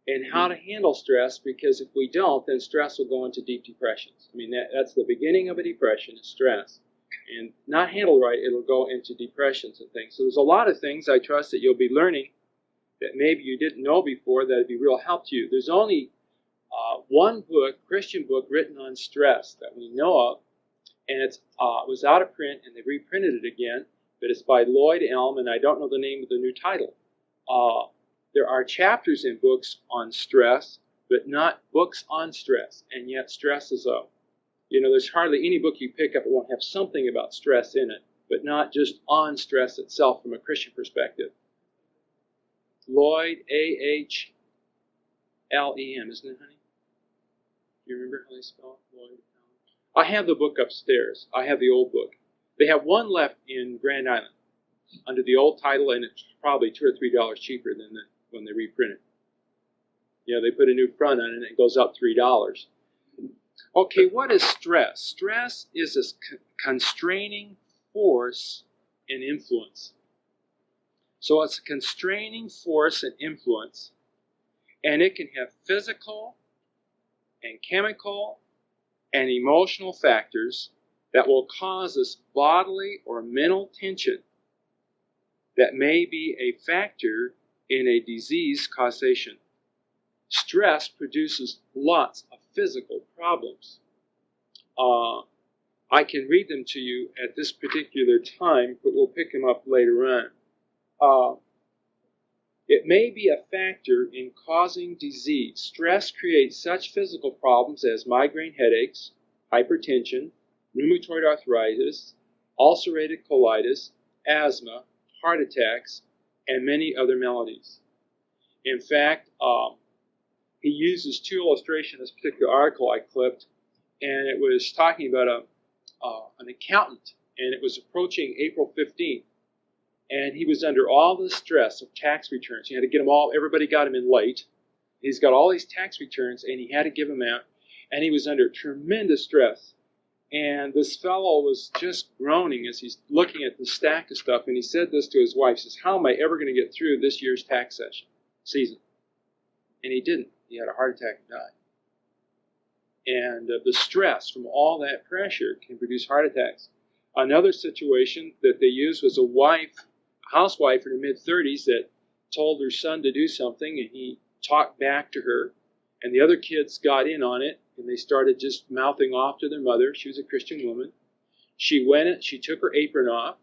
and how to handle stress, because if we don't, then stress will go into deep depressions. I mean, that's the beginning of a depression, is stress. And not handled right, it'll go into depressions and things. So there's a lot of things I trust that you'll be learning that maybe you didn't know before that would be real help to you. There's only one book, Christian book, written on stress that we know of, and it was out of print, and they reprinted it again, but it's by Lloyd Elm, and I don't know the name of the new title. There are chapters in books on stress, but not books on stress, and yet stress is there's hardly any book you pick up that won't have something about stress in it, but not just on stress itself from a Christian perspective. Lloyd, A-H-L-E-M, isn't it, honey? Do you remember how they spell it? Lloyd? I have the book upstairs. I have the old book. They have one left in Grand Island under the old title, and it's probably $2 or $3 cheaper than when they reprint it. They put a new front on it, and it goes up $3. Okay, what is stress? Stress is a constraining force and influence. So it's a constraining force and influence, and it can have physical and chemical and emotional factors that will cause us bodily or mental tension that may be a factor in a disease causation. Stress produces lots of physical problems. I can read them to you at this particular time, but we'll pick them up later on. It may be a factor in causing disease. Stress creates such physical problems as migraine headaches, hypertension, rheumatoid arthritis, ulcerative colitis, asthma, heart attacks, and many other maladies. In fact, he uses two illustrations in this particular article I clipped, and it was talking about an accountant, and it was approaching April 15th, and he was under all the stress of tax returns. He had to get them all, everybody got him in late. He's got all these tax returns, and he had to give them out, and he was under tremendous stress. And this fellow was just groaning as he's looking at the stack of stuff, and he said this to his wife. He says, how am I ever going to get through this year's tax season? And he didn't. He had a heart attack and died. And the stress from all that pressure can produce heart attacks. Another situation that they used was a housewife in her mid-30s that told her son to do something, and he talked back to her, and the other kids got in on it, and they started just mouthing off to their mother. She was a Christian woman. She took her apron off,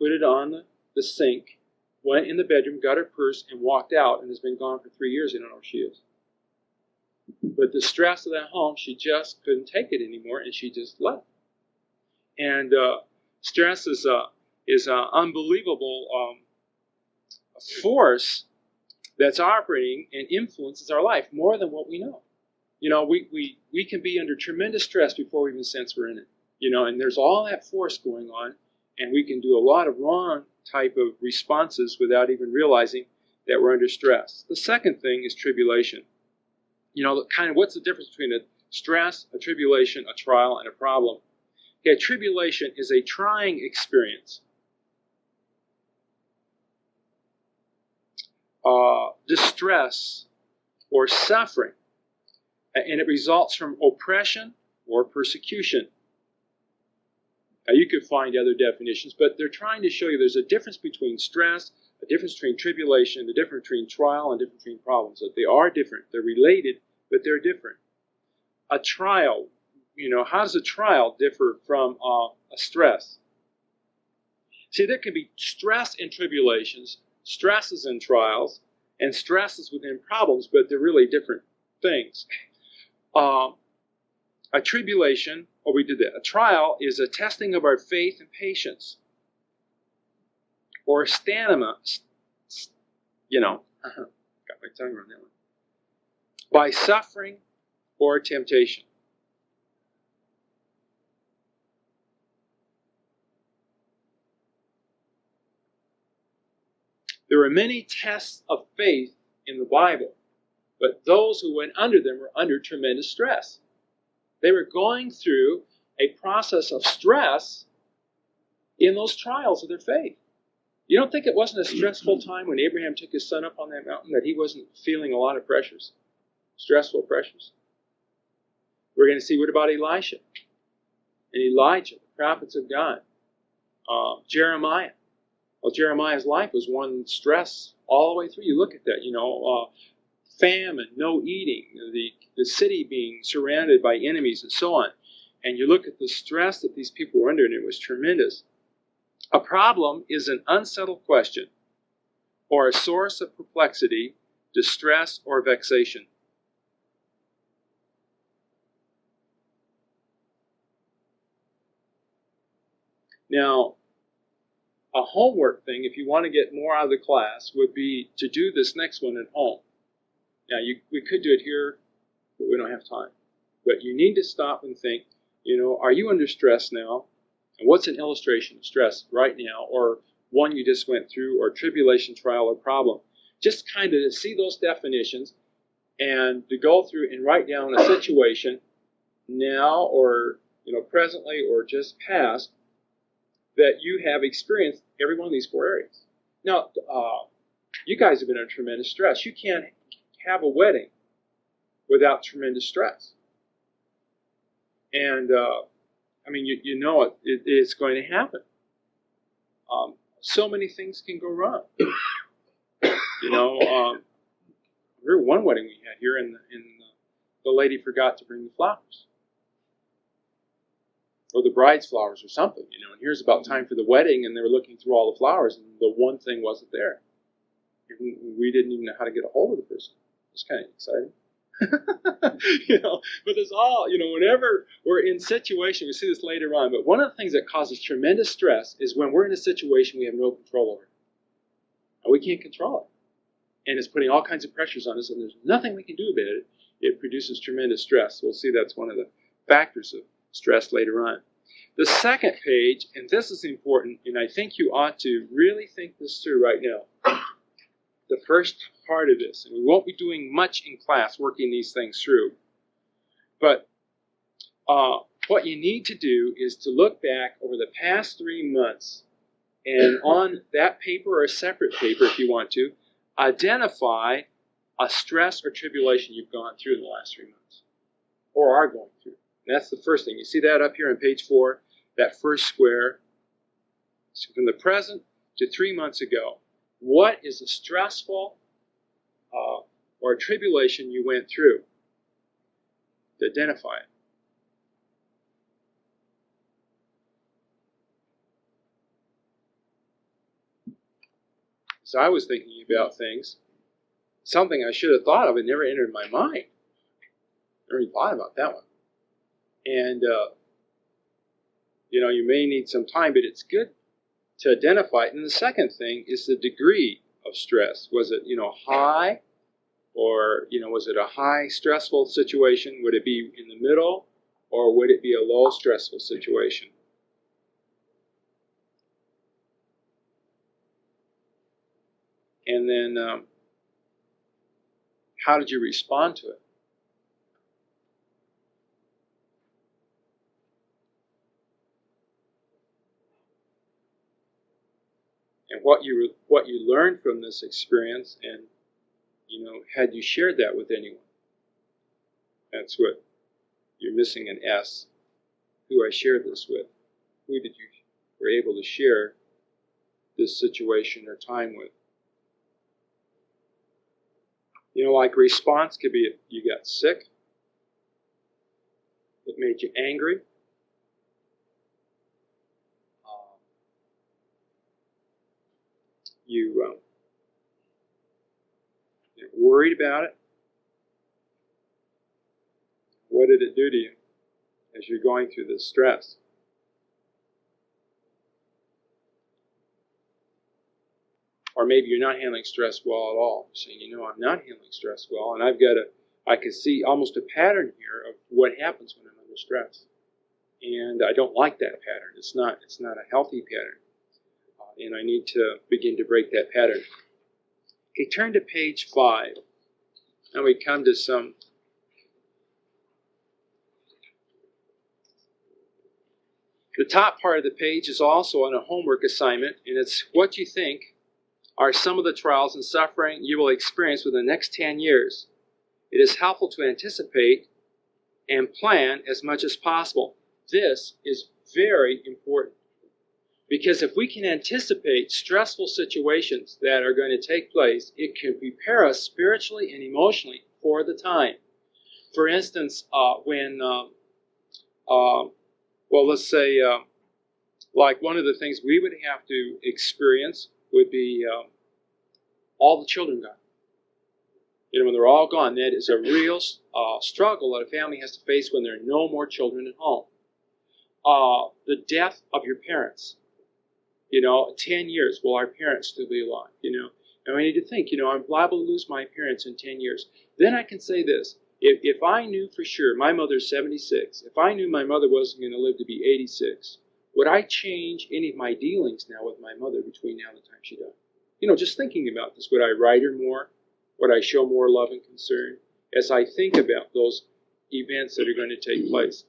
put it on the sink, went in the bedroom, got her purse, and walked out, and has been gone for 3 years. I don't know where she is. But the stress of that home, she just couldn't take it anymore, and she just left. And stress is an unbelievable force that's operating and influences our life more than what we know. We can be under tremendous stress before we even sense we're in it. And there's all that force going on, and we can do a lot of wrong type of responses without even realizing that we're under stress. The second thing is tribulation. What's the difference between a stress, a tribulation, a trial, and a problem? Okay, tribulation is a trying experience. Distress or suffering, and it results from oppression or persecution. Now, you could find other definitions, but they're trying to show you there's a difference between stress, a difference between tribulation, a difference between trial, and a difference between problems. That they are different. They're related, but they're different. A trial, how does a trial differ from a stress? See, there can be stress and tribulations, stresses and trials, and stresses within problems, but they're really different things. A tribulation, we did that. A trial is a testing of our faith and patience. Or stamina, got my tongue around that one. By suffering or temptation. There are many tests of faith in the Bible, but those who went under them were under tremendous stress. They were going through a process of stress in those trials of their faith. You don't think it wasn't a stressful time when Abraham took his son up on that mountain, that he wasn't feeling a lot of pressures, stressful pressures? We're going to see, what about Elisha and Elijah, the prophets of God? Jeremiah. Well, Jeremiah's life was one stress all the way through. You look at that, famine, no eating, the city being surrounded by enemies and so on. And you look at the stress that these people were under, and it was tremendous. A problem is an unsettled question or a source of perplexity, distress, or vexation. Now, a homework thing, if you want to get more out of the class, would be to do this next one at home. Now, we could do it here, but we don't have time. But you need to stop and think, are you under stress now? And what's an illustration of stress right now, or one you just went through, or tribulation, trial, or problem? Just kind of see those definitions and to go through and write down a situation now, or presently, or just past, that you have experienced every one of these 4 areas. Now, you guys have been under tremendous stress. You can't have a wedding without tremendous stress. And it's going to happen. So many things can go wrong. Remember one wedding we had here, and the lady forgot to bring the flowers, or the bride's flowers, or something. And here's about time for the wedding, and they were looking through all the flowers, and the one thing wasn't there. We didn't even know how to get a hold of the person. It's kind of exciting. But there's all, whenever we're in situation, we see this later on, but one of the things that causes tremendous stress is when we're in a situation we have no control over. And we can't control it. And it's putting all kinds of pressures on us, and there's nothing we can do about it. It produces tremendous stress. We'll see that's one of the factors of stress later on. The second page, and this is important, and I think you ought to really think this through right now. The first part of this, and we won't be doing much in class working these things through, but what you need to do is to look back over the past 3 months, and on that paper or a separate paper if you want to, identify a stress or tribulation you've gone through in the last 3 months, or are going through. And that's the first thing. You see that up here on page 4, that first square. So from the present to 3 months ago, what is a stressful or a tribulation you went through? To identify it. So I was thinking about things, something I should have thought of, it never entered my mind. Never even thought about that one. And, you may need some time, but it's good to identify it. And the second thing is the degree of stress. Was it, high? Or, was it a high stressful situation? Would it be in the middle? Or would it be a low stressful situation? And then, how did you respond to it? And what you learned from this experience, and had you shared that with anyone? That's what you're missing an S. Who I shared this with? Who did you were able to share this situation or time with? Like response could be you got sick. It made you angry. You're worried about it. What did it do to you as you're going through this stress? Or maybe you're not handling stress well at all. You're saying, I'm not handling stress well, and I can see almost a pattern here of what happens when I'm under stress. And I don't like that pattern. It's not a healthy pattern. And I need to begin to break that pattern. Okay, turn to page 5. Now we come to some the top part of the page is also on a homework assignment, and it's what you think are some of the trials and suffering you will experience within the next 10 years. It is helpful to anticipate and plan as much as possible. This is very important, because if we can anticipate stressful situations that are going to take place, it can prepare us spiritually and emotionally for the time. For instance, let's say, like one of the things we would have to experience would be all the children gone. When they're all gone, that is a real struggle that a family has to face when there are no more children at home. The death of your parents. 10 years, will our parents still be alive? And we need to think, I'm liable to lose my parents in 10 years. Then I can say this. If I knew for sure, my mother's 76, if I knew my mother wasn't going to live to be 86, would I change any of my dealings now with my mother between now and the time she died? Just thinking about this, would I write her more? Would I show more love and concern as I think about those events that are going to take place?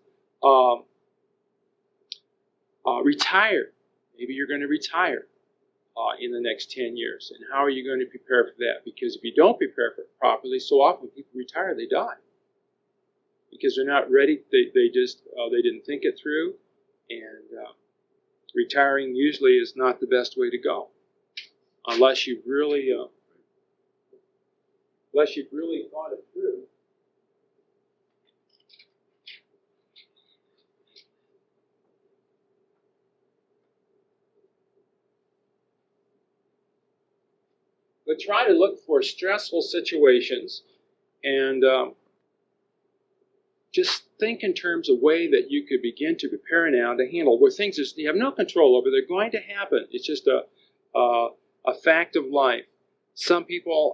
Retire. Maybe you're going to retire in the next 10 years. And how are you going to prepare for that? Because if you don't prepare for it properly, so often when people retire, they die. Because they're not ready. They didn't think it through. And retiring usually is not the best way to go. Unless you've really thought it through. But try to look for stressful situations and just think in terms of way that you could begin to prepare now to handle where things you have no control over. They're going to happen. It's just a fact of life. Some people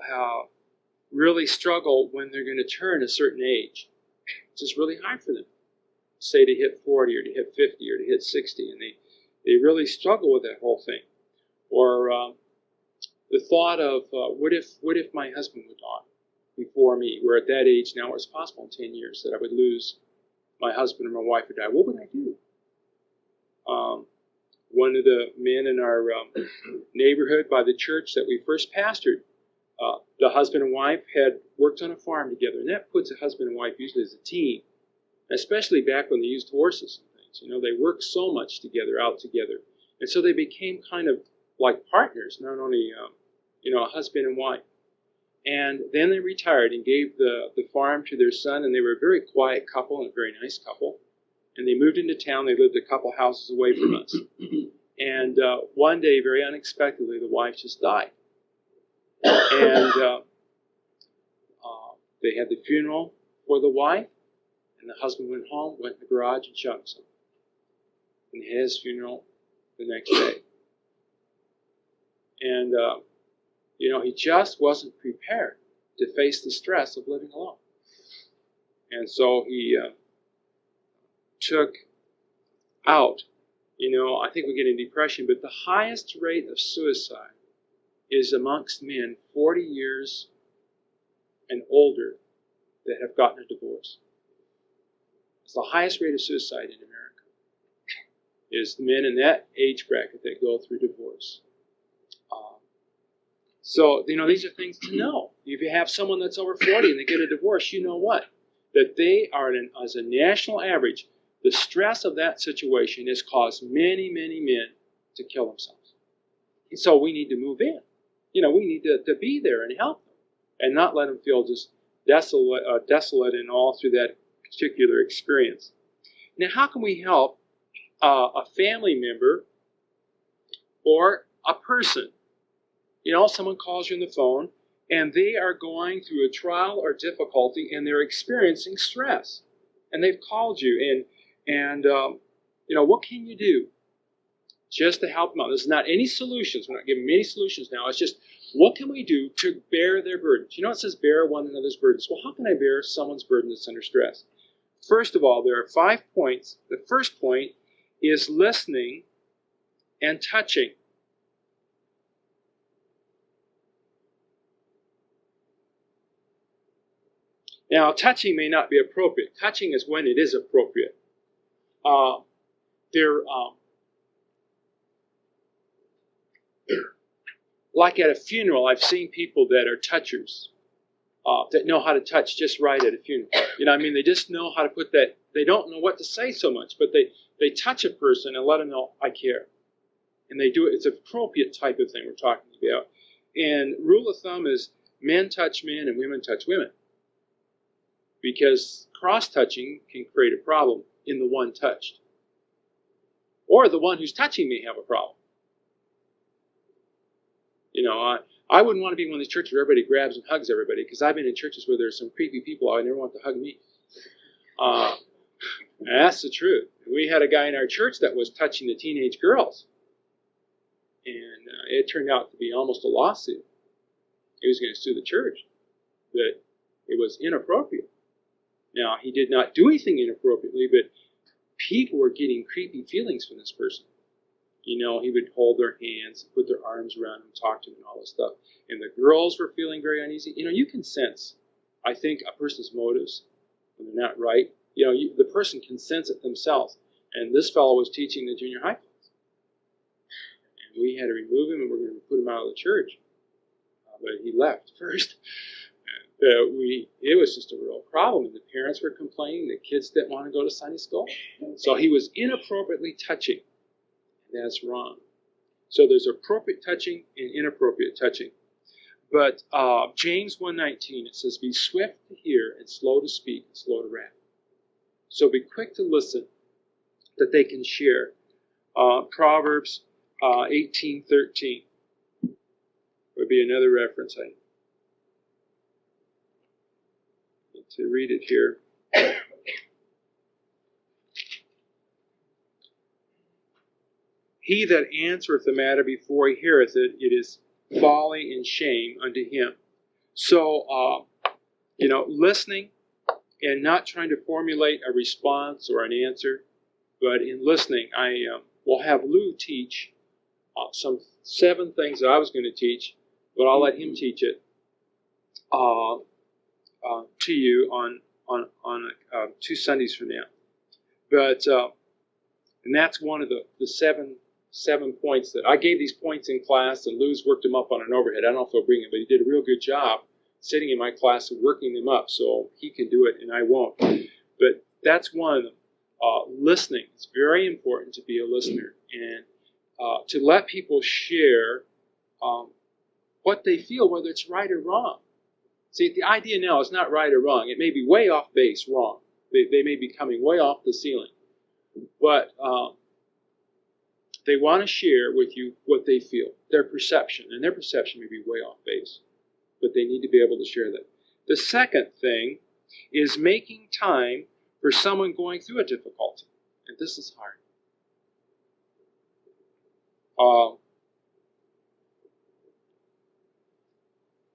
really struggle when they're going to turn a certain age. It's just really hard for them. Say to hit 40 or to hit 50 or to hit 60, and they really struggle with that whole thing. Or the thought of what if my husband would die before me? We're at that age now where it's possible in 10 years that I would lose my husband or my wife would die. What would I do? One of the men in our neighborhood by the church that we first pastored, the husband and wife had worked on a farm together, and that puts a husband and wife usually as a team, especially back when they used horses and things. They worked so much together, out together, and so they became kind of like partners, not only a husband and wife. And then they retired and gave the farm to their son, and they were a very quiet couple and a very nice couple. And they moved into town. They lived a couple houses away from us. And one day, very unexpectedly, the wife just died. And they had the funeral for the wife, and the husband went home, went in the garage, and shot himself. And had his funeral the next day. And he just wasn't prepared to face the stress of living alone. And so he took out, I think we get in depression, but the highest rate of suicide is amongst men 40 years and older that have gotten a divorce. It's the highest rate of suicide in America, is men in that age bracket that go through divorce. So, these are things to know. If you have someone that's over 40 and they get a divorce, you know what? That they are, as a national average, the stress of that situation has caused many, many men to kill themselves. And so we need to move in. We need to be there and help them and not let them feel just desolate and all through that particular experience. Now, how can we help a family member or a person? Someone calls you on the phone, and they are going through a trial or difficulty, and they're experiencing stress. And they've called you, and what can you do just to help them out? There's not any solutions. We're not giving them any solutions now. It's just, what can we do to bear their burdens? It says bear one another's burdens. Well, how can I bear someone's burden that's under stress? First of all, there are 5 points. The first point is listening and touching. Now, touching may not be appropriate. Touching is when it is appropriate. they're like at a funeral. I've seen people that are touchers, that know how to touch just right at a funeral. You know what I mean? They just know how to put that. They don't know what to say so much, but they touch a person and let them know, I care. And they do it. It's an appropriate type of thing we're talking about. And rule of thumb is men touch men and women touch women. Because cross-touching can create a problem in the one touched. Or the one who's touching may have a problem. You know, I wouldn't want to be in one of these churches where everybody grabs and hugs everybody, because I've been in churches where there's some creepy people I never want to hug me. That's the truth. We had a guy in our church that was touching the teenage girls. And it turned out to be almost a lawsuit. He was going to sue the church. That it was inappropriate. Now, he did not do anything inappropriately, but people were getting creepy feelings from this person. You know, he would hold their hands, put their arms around them, talk to them, and all this stuff. And the girls were feeling very uneasy. You know, you can sense, I think, a person's motives when they're not right. You know, the person can sense it themselves. And this fellow was teaching the junior high class. And we had to remove him, and we're going to put him out of the church. But he left first. It was just a real problem. And the parents were complaining. The kids didn't want to go to Sunday school. So he was inappropriately touching. That's wrong. So there's appropriate touching and inappropriate touching. But James 1:19, it says, be swift to hear and slow to speak and slow to wrath. So be quick to listen that they can share. Proverbs 18:13 would be another reference. I need to read it here. He that answereth the matter before he heareth it, it is folly and shame unto him. So, you know, listening and not trying to formulate a response or an answer, but in listening, I will have Lou teach some 7 things that I was going to teach, but I'll let him teach it to you on 2 Sundays from now. But and that's one of the 7 points that I gave these points in class, and Lou's worked them up on an overhead. I don't know if he'll bring it, but he did a real good job sitting in my class and working them up, so he can do it and I won't. But that's one of them. Listening. It's very important to be a listener and to let people share what they feel, whether it's right or wrong. See, the idea now is not right or wrong. It may be way off base wrong. They may be coming way off the ceiling. But they want to share with you what they feel, their perception. And their perception may be way off base. But they need to be able to share that. The second thing is making time for someone going through a difficulty. And this is hard.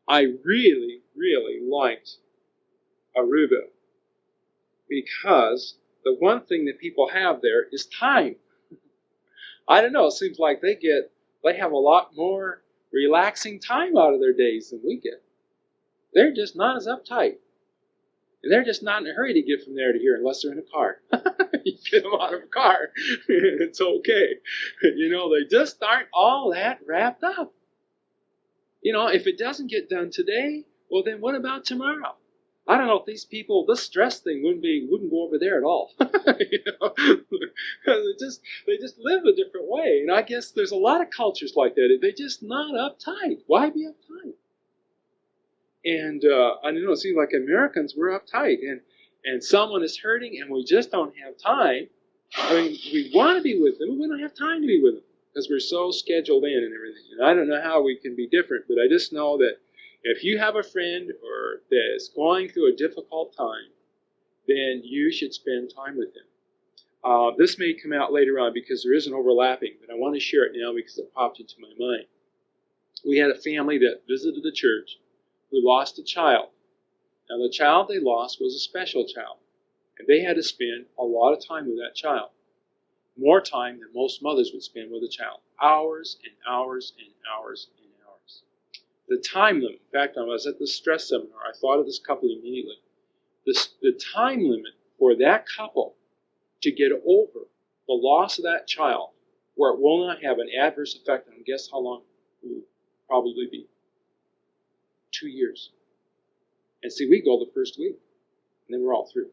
I really, really liked Aruba because the one thing that people have there is time. I don't know, it seems like they have a lot more relaxing time out of their days than we get. They're just not as uptight. And they're just not in a hurry to get from there to here unless they're in a car. You get them out of a car, it's okay. You know, they just aren't all that wrapped up. You know, if it doesn't get done today, well then what about tomorrow? I don't know if these people, this stress thing wouldn't go over there at all. You know, they just live a different way. And I guess there's a lot of cultures like that. They're just not uptight. Why be uptight? And I don't know, it seems like Americans, we're uptight. And someone is hurting and we just don't have time. I mean, we want to be with them, but we don't have time to be with them because we're so scheduled in and everything. And I don't know how we can be different, but I just know that if you have a friend or that's going through a difficult time, then you should spend time with them. This may come out later on because there is an overlapping, but I want to share it now because it popped into my mind. We had a family that visited the church who lost a child. Now, the child they lost was a special child, and they had to spend a lot of time with that child, more time than most mothers would spend with a child, hours and hours and hours and hours. The time limit, in fact, I was at the stress seminar, I thought of this couple immediately. The time limit for that couple to get over the loss of that child, where it will not have an adverse effect on, guess how long it will probably be? 2 years. And see, we go the first week, and then we're all through.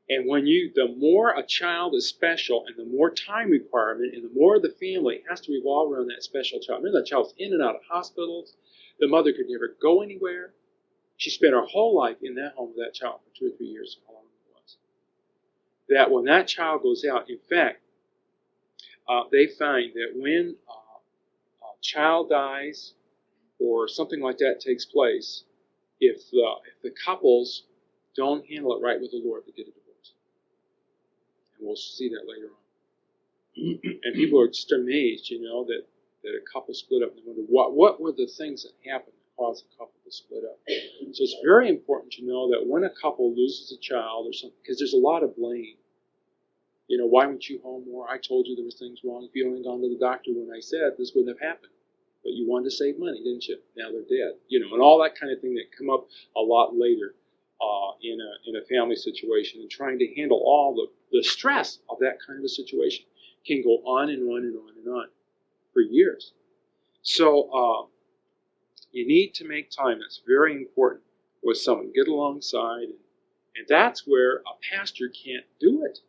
And the more a child is special, and the more time requirement, and the more the family has to revolve around that special child. Remember, that child's in and out of hospitals. The mother could never go anywhere. She spent her whole life in that home with that child for 2 or 3 years, how long it was. That when that child goes out, in fact, they find that when a child dies or something like that takes place, if the couples don't handle it right with the Lord, they get a divorce. And we'll see that later on. And people are just amazed, that a couple split up. And they wonder, what were the things that happened that caused a couple to split up? So it's very important to know that when a couple loses a child or something, because there's a lot of blame. Why weren't you home more? I told you there was things wrong. If you only gone to the doctor when I said this wouldn't have happened. But you wanted to save money, didn't you? Now they're dead. And all that kind of thing that come up a lot later in a family situation, and trying to handle all the stress of that kind of a situation can go on and on and on and on for years. So you need to make time. That's very important with someone. Get alongside. And that's where a pastor can't do it.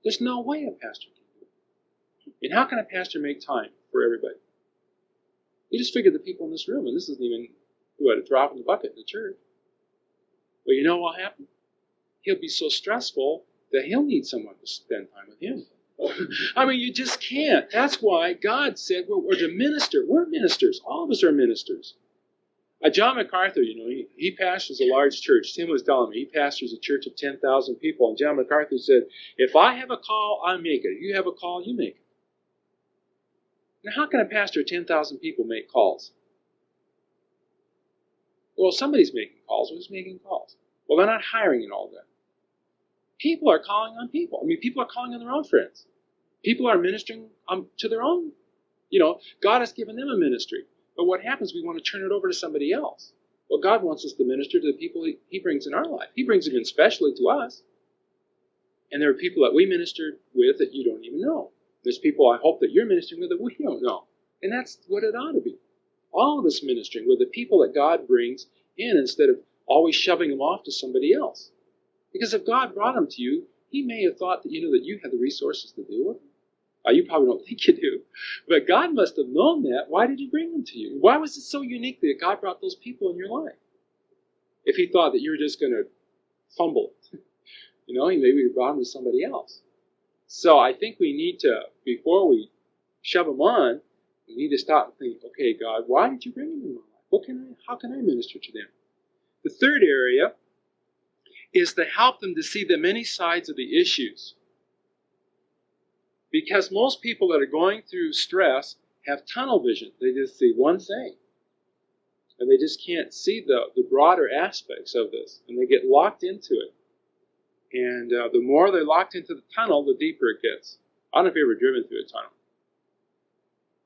There's no way a pastor can do it. And how can a pastor make time for everybody? You just figure the people in this room, and this isn't even a drop in the bucket in the church. Well, you know what happened? He'll be so stressful that he'll need someone to spend time with him. I mean, you just can't. That's why God said we're to minister. We're ministers. All of us are ministers. John MacArthur, he pastors a large church. Tim was telling me he pastors a church of 10,000 people. And John MacArthur said, if I have a call, I make it. If you have a call, you make it. Now, how can a pastor of 10,000 people make calls? Well, somebody's making calls. Who's making calls? Well, they're not hiring and all that. People are calling on people. I mean, people are calling on their own friends. People are ministering to their own. God has given them a ministry. But what happens, we want to turn it over to somebody else. Well, God wants us to minister to the people He brings in our life. He brings them in specially to us. And there are people that we ministered with that you don't even know. There's people I hope that you're ministering with that we don't know. And that's what it ought to be. All of us ministering with the people that God brings in instead of always shoving them off to somebody else. Because if God brought them to you, He may have thought that that you had the resources to do it. You probably don't think you do. But God must have known that. Why did He bring them to you? Why was it so unique that God brought those people in your life? If He thought that you were just going to fumble it. He maybe brought them to somebody else. So I think we need to, before we shove them on, we need to stop and think, okay, God, why did you bring them in my life? How can I minister to them? The third area is to help them to see the many sides of the issues. Because most people that are going through stress have tunnel vision. They just see one thing. And they just can't see the broader aspects of this. And they get locked into it. And the more they're locked into the tunnel, the deeper it gets. I don't know if you've ever driven through a tunnel.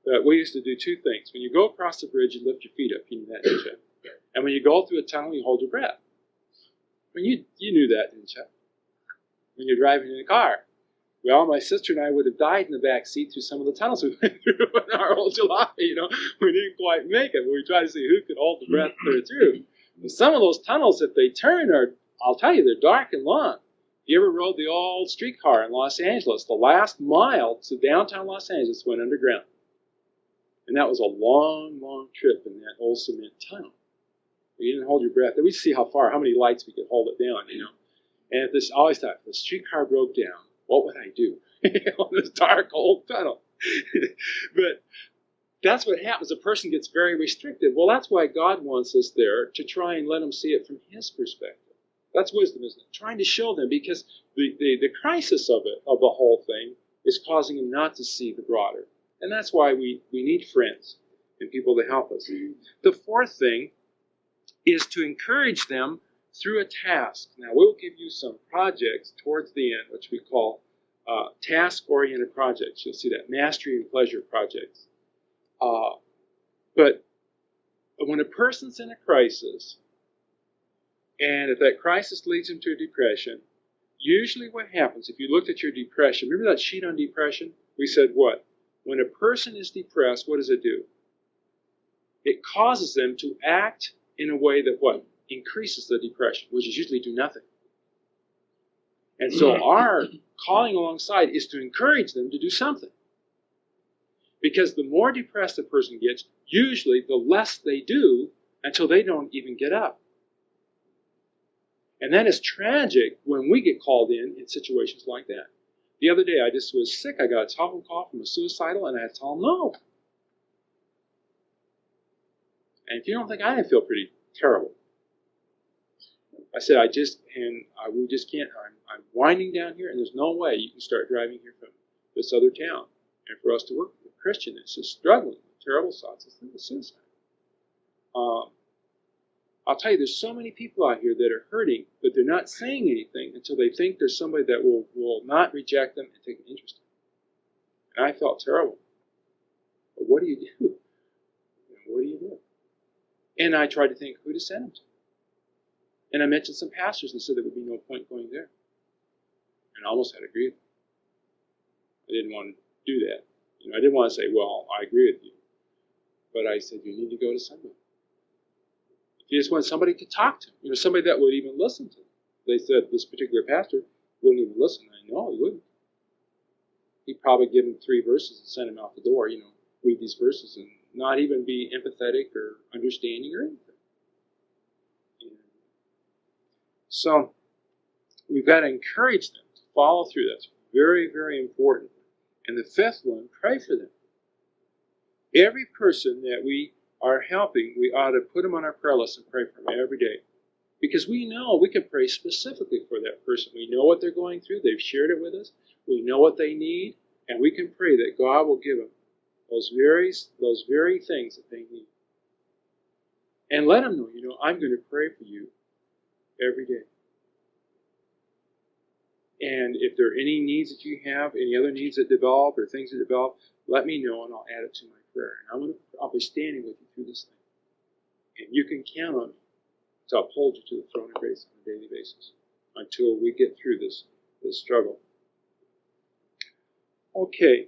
But we used to do two things. When you go across the bridge, you lift your feet up. You knew that, didn't you? And when you go through a tunnel, you hold your breath. I mean, you knew that, didn't you? When you're driving in a car. Well, my sister and I would have died in the back seat through some of the tunnels we went through in our old July. We didn't quite make it. But we tried to see who could hold the breath clear through. And some of those tunnels, if they turn, I'll tell you, they're dark and long. You ever rode the old streetcar in Los Angeles? The last mile to downtown Los Angeles went underground. And that was a long, long trip in that old cement tunnel. You didn't hold your breath. Then we'd see how many lights we could hold it down, And I always thought, if the streetcar broke down, what would I do? On this dark old tunnel. But that's what happens. A person gets very restricted. Well, that's why God wants us there, to try and let them see it from His perspective. That's wisdom, isn't it? Trying to show them, because the crisis of the whole thing is causing them not to see the broader. And that's why we need friends and people to help us. The fourth thing is to encourage them through a task. Now, we'll give you some projects towards the end, which we call task-oriented projects. You'll see that, mastery and pleasure projects. But when a person's in a crisis, and if that crisis leads them to a depression, Usually what happens, if you looked at your depression, remember that sheet on depression? We said what? When a person is depressed, what does it do? It causes them to act in a way that what? Increases the depression, which is usually do nothing. And so our calling alongside is to encourage them to do something. Because the more depressed a person gets, usually the less they do until they don't even get up. And that is tragic when we get called in situations like that. The other day I just was sick. I got a telephone call from a suicidal, and I had to tell them no. And if you don't think I didn't feel pretty terrible. I said, we just can't, I'm winding down here, and there's no way you can start driving here from this other town. And for us to work with a Christian that's just struggling with terrible thoughts, it's not a suicide. I'll tell you, there's so many people out here that are hurting, but they're not saying anything until they think there's somebody that will not reject them and take an interest in them. And I felt terrible. But what do you do? What do you do? And I tried to think who to send them to. And I mentioned some pastors and said there would be no point going there. And I almost had to agree with them. I didn't want to do that. I didn't want to say, well, I agree with you. But I said, you need to go to somebody. If you just want somebody to talk to, somebody that would even listen to them. They said this particular pastor wouldn't even listen. I know he wouldn't. He'd probably give him 3 verses and send him out the door, read these verses and not even be empathetic or understanding or anything. So we've got to encourage them to follow through. That's very, very important. And the 5th one, pray for them. Every person that we are helping, we ought to put them on our prayer list and pray for them every day. Because we know we can pray specifically for that person. We know what they're going through. They've shared it with us. We know what they need. And we can pray that God will give them those very things that they need. And let them know, I'm going to pray for you every day. And if there are any needs that you have, any other needs that develop or things that develop, let me know and I'll add it to my prayer. And I'll be standing with you through this thing. And you can count on me to uphold you to the throne of grace on a daily basis until we get through this struggle. Okay.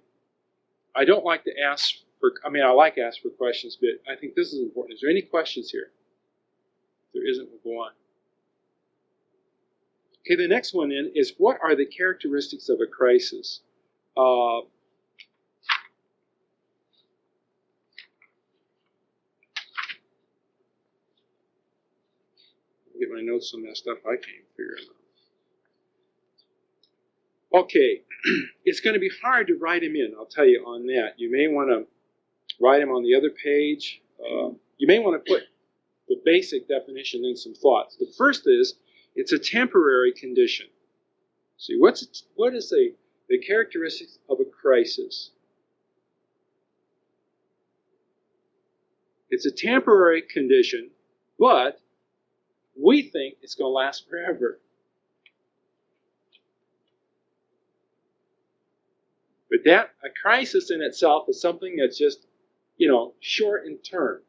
I don't like to ask for, I like to ask for questions, but I think this is important. Is there any questions here? If there isn't, we'll go on. Okay, the next one then is, what are the characteristics of a crisis? Get my notes on that stuff I can't figure out. Okay, it's going to be hard to write them in, I'll tell you on that. You may want to write them on the other page. You may want to put the basic definition and some thoughts. The first is, it's a temporary condition. See, what is the characteristics of a crisis? It's a temporary condition, but we think it's going to last forever. But a crisis in itself is something that's just, short in term.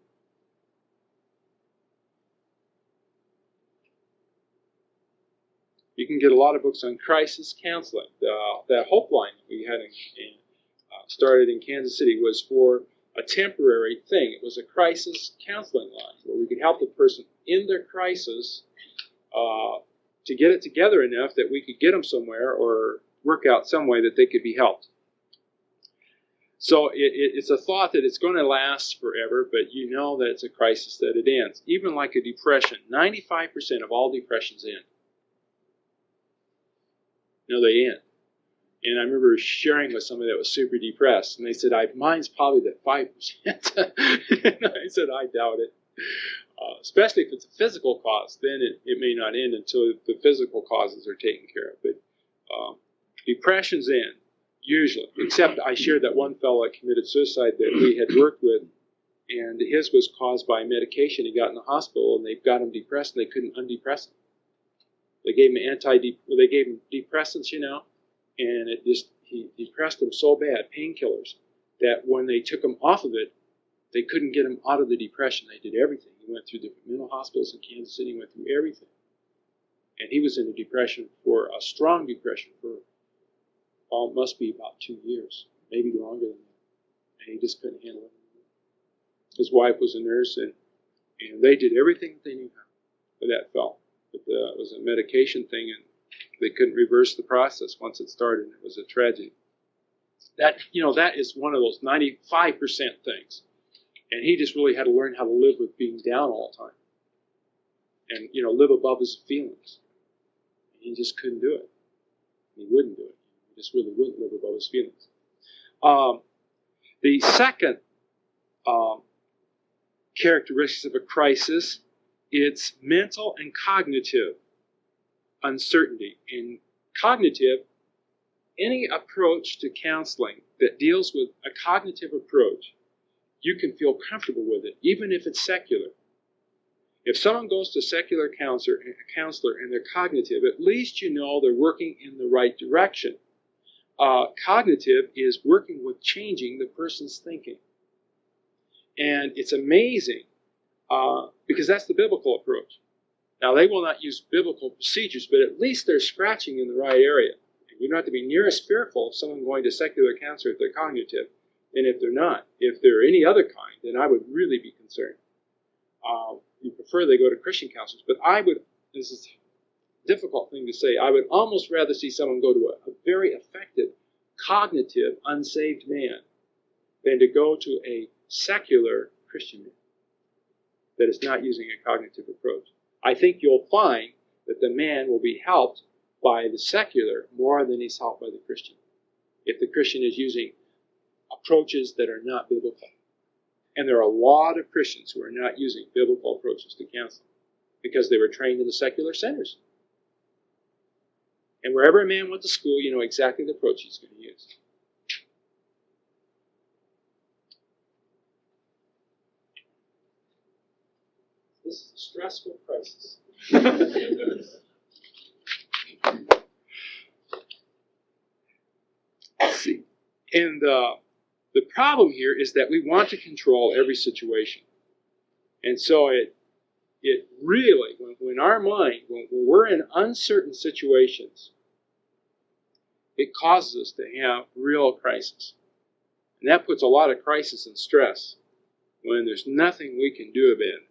You can get a lot of books on crisis counseling. That Hope Line that we had started in Kansas City was for a temporary thing. It was a crisis counseling line where we could help the person in their crisis to get it together enough that we could get them somewhere or work out some way that they could be helped. So it's a thought that it's going to last forever, but you know that it's a crisis that it ends. Even like a depression, 95% of all depressions end. They end. And I remember sharing with somebody that was super depressed, and they said, mine's probably the 5%. And I said, I doubt it. Especially if it's a physical cause, then it may not end until the physical causes are taken care of. But depressions end, usually. Except I shared that one fellow that committed suicide that we had worked with, and his was caused by medication. He got in the hospital, and they got him depressed, and they couldn't undepress him. They gave him depressants, and he depressed him so bad, painkillers, that when they took him off of it, they couldn't get him out of the depression. They did everything. He went through different mental hospitals in Kansas City, went through everything. And he was in a strong depression for, must be about 2 years, maybe longer than that. And he just couldn't handle it. His wife was a nurse, and they did everything they knew how for that fellow. But it was a medication thing, and they couldn't reverse the process once it started. It was a tragedy. That is one of those 95% things. And he just really had to learn how to live with being down all the time. And, live above his feelings. And he just couldn't do it. He wouldn't do it. He just really wouldn't live above his feelings. The second characteristics of a crisis, it's mental and cognitive uncertainty. In cognitive, any approach to counseling that deals with a cognitive approach, you can feel comfortable with it, even if it's secular. If someone goes to a secular counselor and they're cognitive, at least you know they're working in the right direction. Cognitive is working with changing the person's thinking. And it's amazing because that's the biblical approach. Now, they will not use biblical procedures, but at least they're scratching in the right area. And you don't have to be near as fearful of someone going to secular counselor if they're cognitive than if they're not. If they're any other kind, then I would really be concerned. You prefer they go to Christian counselors, but this is a difficult thing to say, I would almost rather see someone go to a very effective, cognitive, unsaved man than to go to a secular Christian man that is not using a cognitive approach. I think you'll find that the man will be helped by the secular more than he's helped by the Christian, if the Christian is using approaches that are not biblical. And there are a lot of Christians who are not using biblical approaches to counseling because they were trained in the secular centers. And wherever a man went to school, you know exactly the approach he's going to use. This is a stressful crisis. Let's see. And the problem here is that we want to control every situation. And so it really, when our mind, when we're in uncertain situations, it causes us to have real crisis. And that puts a lot of crisis and stress when there's nothing we can do about it,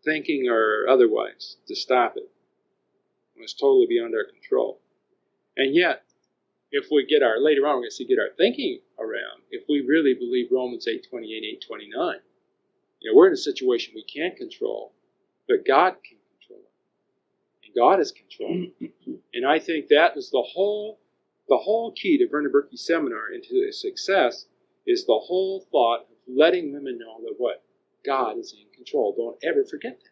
thinking or otherwise, to stop it. It's totally beyond our control. And yet, if we later on, we're going to get our thinking around, if we really believe Romans 8:28, 8:29, we're in a situation we can't control, but God can control it. And God is controlling it. And I think that is the whole key to Werner Berkey's seminar into success is the whole thought of letting women know that what? God is in control. Don't ever forget that.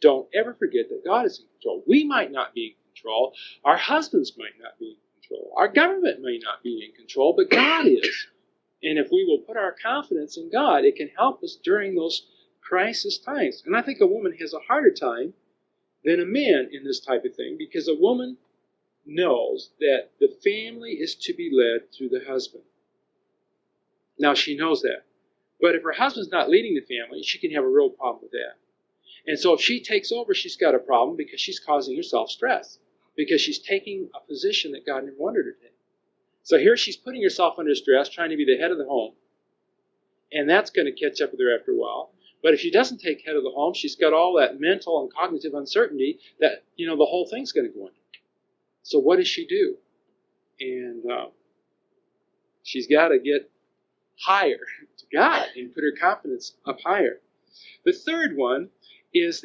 Don't ever forget that God is in control. We might not be in control. Our husbands might not be in control. Our government may not be in control, but God is. And if we will put our confidence in God, it can help us during those crisis times. And I think a woman has a harder time than a man in this type of thing because a woman knows that the family is to be led through the husband. Now, she knows that. But if her husband's not leading the family, she can have a real problem with that. And so if she takes over, she's got a problem because she's causing herself stress, because she's taking a position that God never wanted her to take. So here she's putting herself under stress, trying to be the head of the home. And that's going to catch up with her after a while. But if she doesn't take head of the home, she's got all that mental and cognitive uncertainty that, the whole thing's going to go under. So what does she do? And she's got to get higher to God and put her confidence up higher. The third one is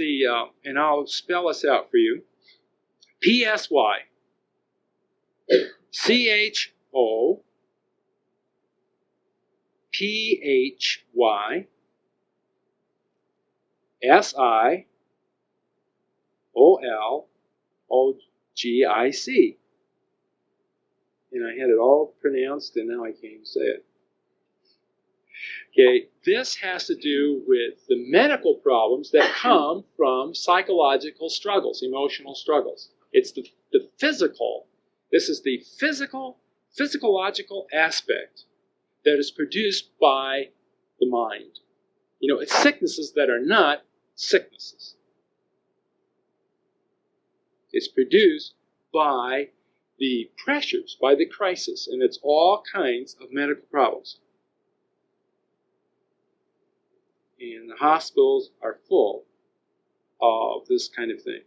and I'll spell this out for you, PSY. CHOPHY SIOLOGIC. And I had it all pronounced, and now I can't even say it. Okay, this has to do with the medical problems that come from psychological struggles, emotional struggles. It's the physical. This is the physiological aspect that is produced by the mind. It's sicknesses that are not sicknesses. It's produced by the pressures, by the crisis, and it's all kinds of medical problems. And the hospitals are full of this kind of thing.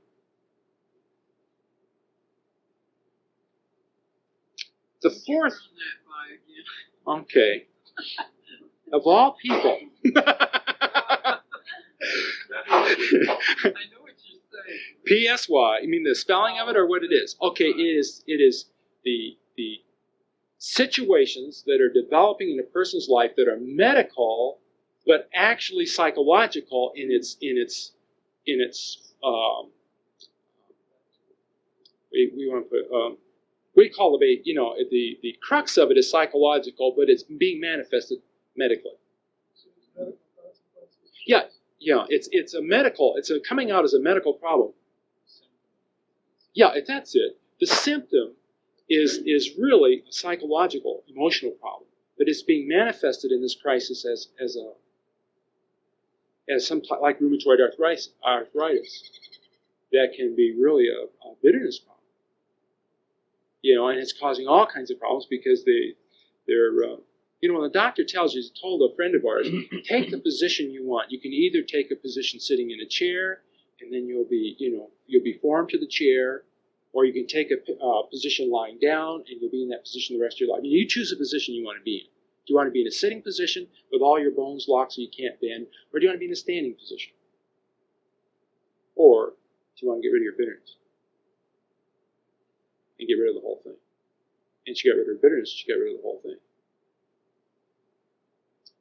The fourth, okay, of all people. I know what you're saying. PSY, you mean the spelling of it or what it is? Okay, it is the situations that are developing in a person's life that are medical, but actually psychological in its we want to put we call it the crux of it is psychological, but it's being manifested medically. Yeah, it's a medical. It's coming out as a medical problem. Yeah, that's it. The symptom is really a psychological, emotional problem, but it's being manifested in this crisis as some like rheumatoid arthritis. That can be really a bitterness problem. And it's causing all kinds of problems because they're when the doctor tells you, told a friend of ours, take the position you want. You can either take a position sitting in a chair, and then you'll be formed to the chair, or you can take a position lying down, and you'll be in that position the rest of your life. You choose a position you want to be in. Do you want to be in a sitting position with all your bones locked so you can't bend, or do you want to be in a standing position? Or do you want to get rid of your bitterness? And get rid of the whole thing. And she got rid of her bitterness, she got rid of the whole thing.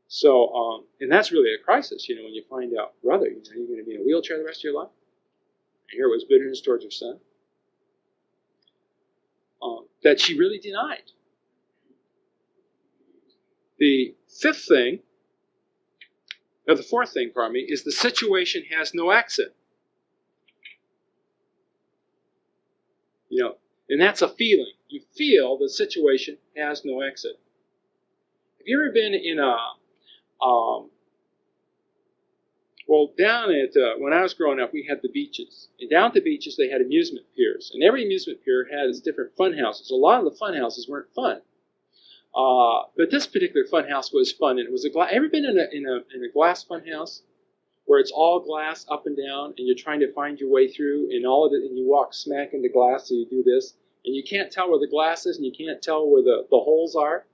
So, and that's really a crisis, when you find out, brother, you're going to be in a wheelchair the rest of your life. And here was bitterness towards her son. That she really denied. The fourth thing, is the situation has no exit. And that's a feeling. You feel the situation has no exit. Have you ever been in down at, when I was growing up, we had the beaches. And down at the beaches, they had amusement piers. And every amusement pier had its different fun houses. A lot of the fun houses weren't fun. But this particular fun house was fun. And it was ever been in a glass fun house? Where it's all glass up and down, and you're trying to find your way through, and all of it, and you walk smack into glass, so you do this, and you can't tell where the glass is, and you can't tell where the holes are,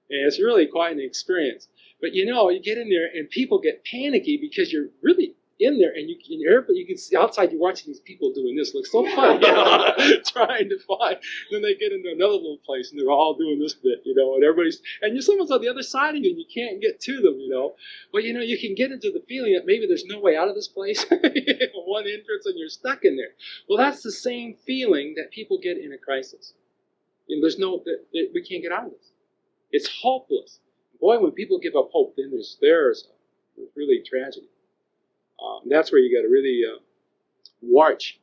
and it's really quite an experience. But you get in there, and people get panicky because you're really in there, and you can see outside, you're watching these people doing this. It looks so fun, trying to find. Then they get into another little place, and they're all doing this bit, and you're someone's on the other side of you, and you can't get to them, But you can get into the feeling that maybe there's no way out of this place, one entrance, and you're stuck in there. Well, that's the same feeling that people get in a crisis. We can't get out of this. It's hopeless. Boy, when people give up hope, then there's really tragedy. That's where you got to really watch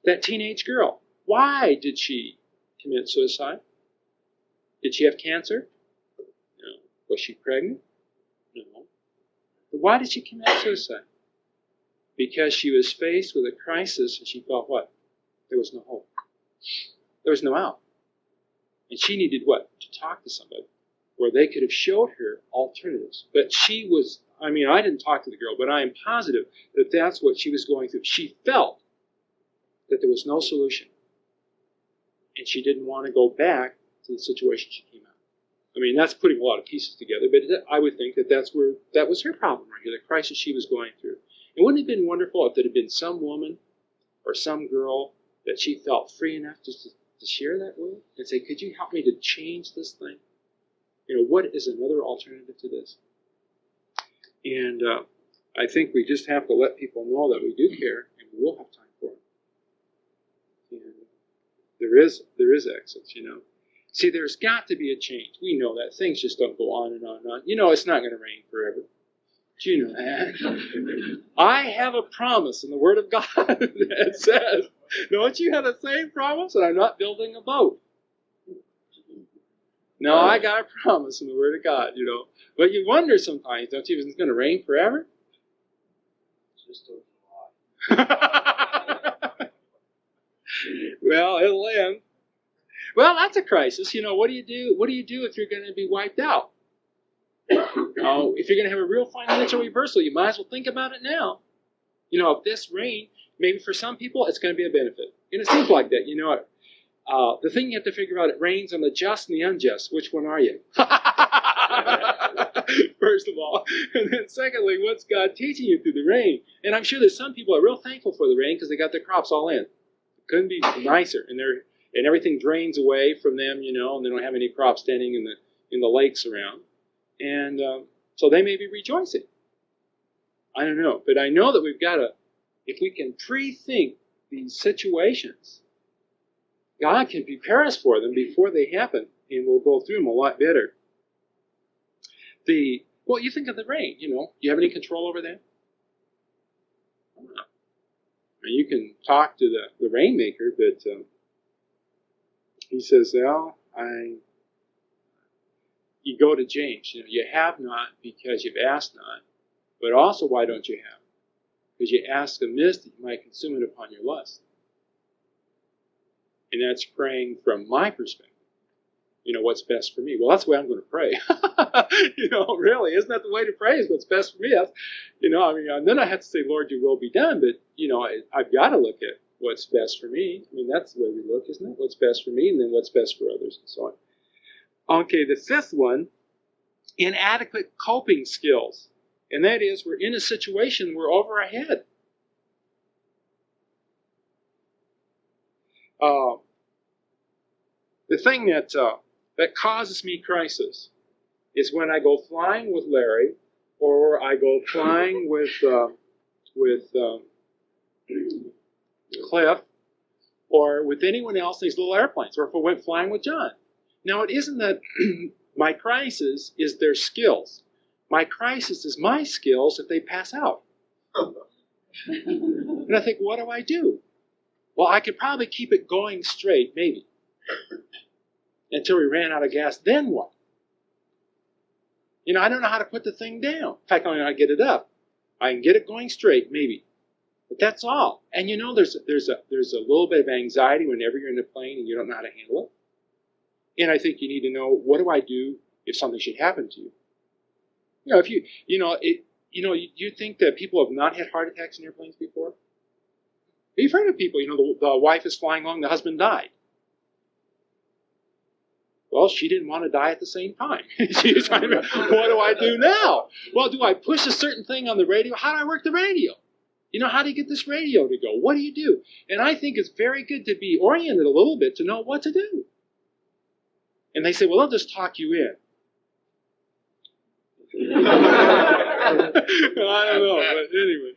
that teenage girl. Why did she commit suicide? Did she have cancer? No. Was she pregnant? No. But why did she commit suicide? Because she was faced with a crisis and she felt what? There was no hope. There was no out. And she needed what? To talk to somebody where they could have showed her alternatives. But she was, I didn't talk to the girl, but I am positive that that's what she was going through. She felt that there was no solution. And she didn't want to go back to the situation she came out. That's putting a lot of pieces together, but I would think that that was her problem right here, the crisis she was going through. And wouldn't it have been wonderful if there had been some woman or some girl that she felt free enough just to share that with and say, could you help me to change this thing? What is another alternative to this? And I think we just have to let people know that we do care and we will have time for it. And there is exits, See, there's got to be a change. We know that. Things just don't go on and on and on. It's not going to rain forever. Do you know that? I have a promise in the Word of God that says, don't you have the same promise that I'm not building a boat? No, I got a promise in the Word of God, But you wonder sometimes, don't you, if it's going to rain forever? Just a lot. Well, that's a crisis. What do you do? What do you do if you're going to be wiped out? If you're going to have a real financial reversal, you might as well think about it now. If this rain, maybe for some people, it's going to be a benefit. And it seems like that. The thing you have to figure out, it rains on the just and the unjust. Which one are you? First of all. And then secondly, what's God teaching you through the rain? And I'm sure that some people are real thankful for the rain because they got their crops all in. It couldn't be nicer. And everything drains away from them, and they don't have any crops standing in the lakes around. And so they may be rejoicing. I don't know. But I know that we've got to, if we can pre-think these situations, God can prepare us for them before they happen, and we'll go through them a lot better. Well, you think of the rain, you have any control over that? You can talk to the rainmaker, but he says, well, you go to James, you have not because you've asked not, but also why don't you have? Because you ask amiss that you might consume it upon your lust. And that's praying from my perspective. What's best for me? Well, that's the way I'm going to pray. Really, isn't that the way to pray? Is what's best for me? That's, and then I have to say, Lord, your will be done. But, I've got to look at what's best for me. That's the way we look, isn't it? What's best for me and then what's best for others and so on. Okay, the fifth one, inadequate coping skills. And that is, we're in a situation we're over our head. The thing that causes me crisis is when I go flying with Larry, or I go flying with Cliff, or with anyone else in these little airplanes, or if I went flying with John. Now, it isn't that my crisis is their skills. My crisis is my skills if they pass out. And I think, what do I do? Well, I could probably keep it going straight, maybe, until we ran out of gas. Then what? I don't know how to put the thing down. In fact, I don't know how to get it up. I can get it going straight, maybe. But that's all. And there's a little bit of anxiety whenever you're in a plane and you don't know how to handle it. And I think you need to know, what do I do if something should happen to you? If you think that people have not had heart attacks in airplanes before? You've heard of people, the wife is flying along, the husband died. Well, she didn't want to die at the same time. She's trying to, what do I do now? Well, do I push a certain thing on the radio? How do I work the radio? How do you get this radio to go? What do you do? And I think it's very good to be oriented a little bit to know what to do. And they say, well, I'll just talk you in. I don't know, but anyway.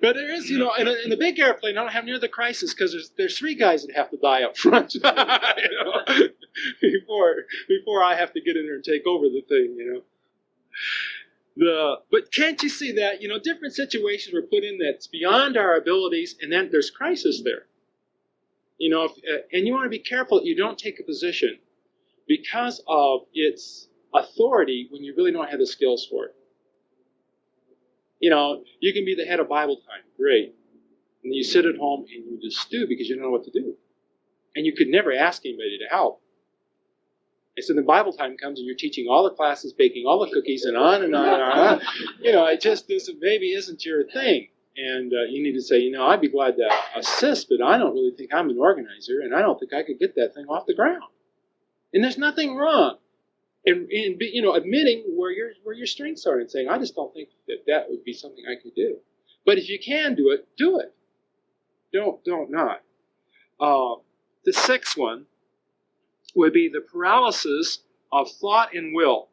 But there is, in the big airplane, I don't have near the crisis because there's three guys that have to die up front, before I have to get in there and take over the thing, But can't you see that, different situations we're put in that's beyond our abilities, and then there's crisis there. And you want to be careful that you don't take a position because of its authority when you really don't have the skills for it. You can be the head of Bible time, great. And you sit at home and you just stew because you don't know what to do. And you could never ask anybody to help. And so the Bible time comes and you're teaching all the classes, baking all the cookies, and on and on and on. It just maybe isn't your thing. And you need to say, I'd be glad to assist, but I don't really think I'm an organizer, and I don't think I could get that thing off the ground. And there's nothing wrong. And admitting where your strengths are and saying, I just don't think that would be something I could do. But if you can do it, do it. Don't not. The sixth one would be the paralysis of thought and will.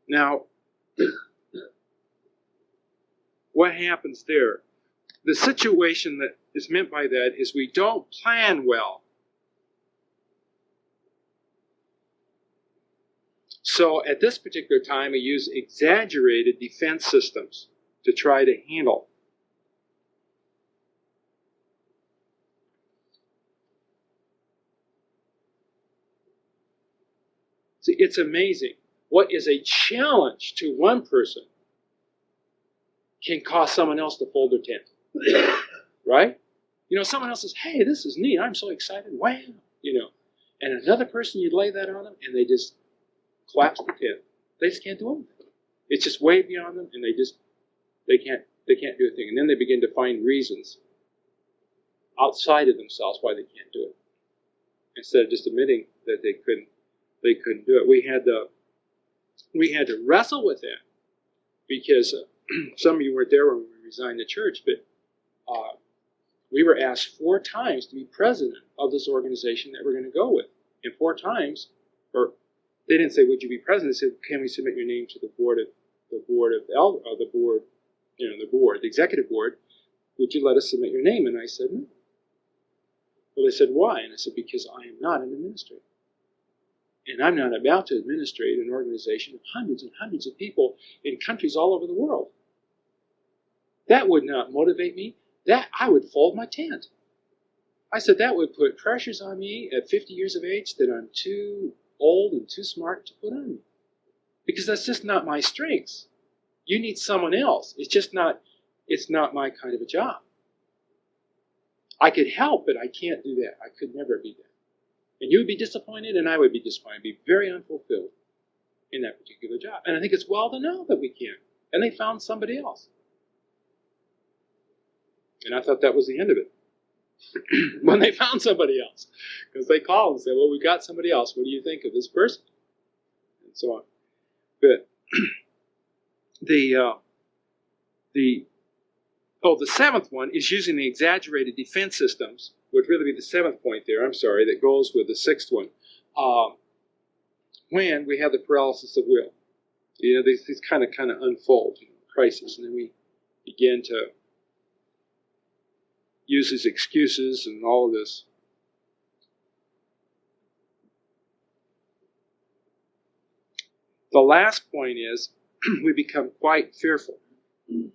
Now, what happens there? The situation that is meant by that is we don't plan well. So at this particular time, we use exaggerated defense systems to try to handle. See, it's amazing. What is a challenge to one person can cause someone else to fold their tent. Right? Someone else says, hey, this is neat. I'm so excited. Wow. And another person, you'd lay that on them, and they just collapse the tent. They just can't do anything. It's just way beyond them, and they can't do a thing. And then they begin to find reasons outside of themselves why they can't do it, instead of just admitting that they couldn't do it. We had to wrestle with that because some of you weren't there when we resigned the church, but we were asked 4 times to be president of this organization that we're going to go with. And 4 times, or they didn't say, would you be president? They said, can we submit your name to the executive board? Would you let us submit your name? And I said, no. Well, they said, why? And I said, because I am not an administrator. And I'm not about to administrate an organization of hundreds and hundreds of people in countries all over the world. That would not motivate me. That I would fold my tent. I said that would put pressures on me at 50 years of age that I'm too old and too smart to put on me. Because that's just not my strengths. You need someone else. It's not my kind of a job. I could help, but I can't do that. I could never be that. And you would be disappointed, and I would be disappointed, be very unfulfilled in that particular job. And I think it's well to know that we can. And they found somebody else. And I thought that was the end of it. When they found somebody else. Because they called and said, well, we got somebody else. What do you think of this person? And so on. But the 7th one is using the exaggerated defense systems, would really be the 7th point there, I'm sorry, that goes with the 6th one. When we have the paralysis of will. These kind of unfold, crisis, and then we begin to use these excuses and all of this. The last point is we become quite fearful. In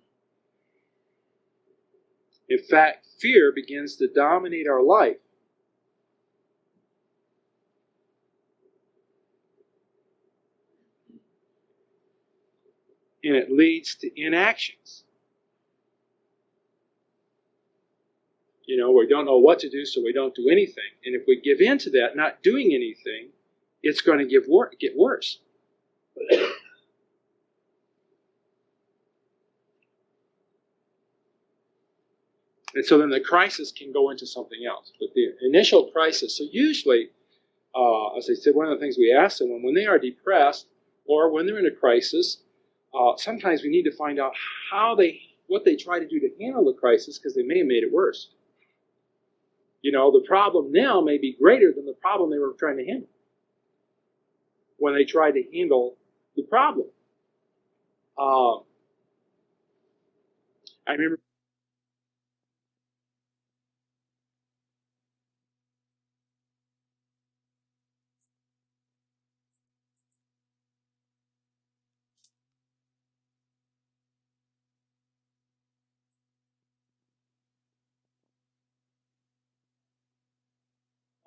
fact, fear begins to dominate our life. And it leads to inactions. We don't know what to do, so we don't do anything. And if we give in to that, not doing anything, it's going to get worse. And so then the crisis can go into something else. But the initial crisis, so usually, as I said, one of the things we ask them, when they are depressed or when they're in a crisis, sometimes we need to find out what they try to do to handle the crisis, because they may have made it worse. The problem now may be greater than the problem they were trying to handle when they tried to handle the problem. I remember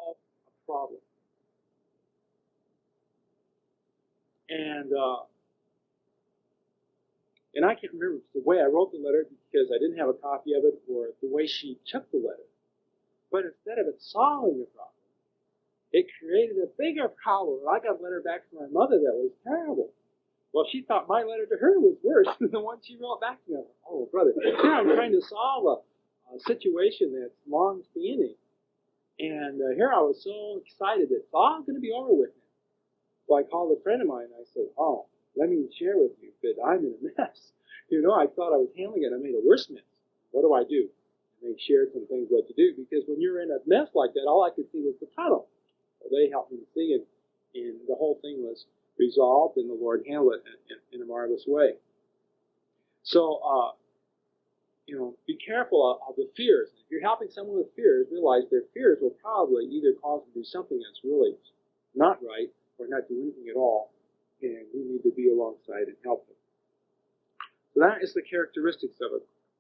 a problem. And I can't remember the way I wrote the letter because I didn't have a copy of it, or the way she took the letter. But instead of it solving the problem, it created a bigger problem. I got a letter back from my mother that was terrible. Well, she thought my letter to her was worse than the one she wrote back to me. Oh, brother, here I'm trying to solve a situation that's long-standing. And here I was so excited that it's all going to be over with now. So I called a friend of mine and I said, oh, let me share with you that I'm in a mess. I thought I was handling it. I made a worse mess. What do I do? And they shared some things what to do, because when you're in a mess like that, all I could see was the tunnel. So they helped me to see it, and the whole thing was resolved, and the Lord handled it in a marvelous way. So, be careful of the fears. If you're helping someone with fears, realize their fears will probably either cause them to do something that's really not right, or not do anything at all, and we need to be alongside and help them. So that is the characteristics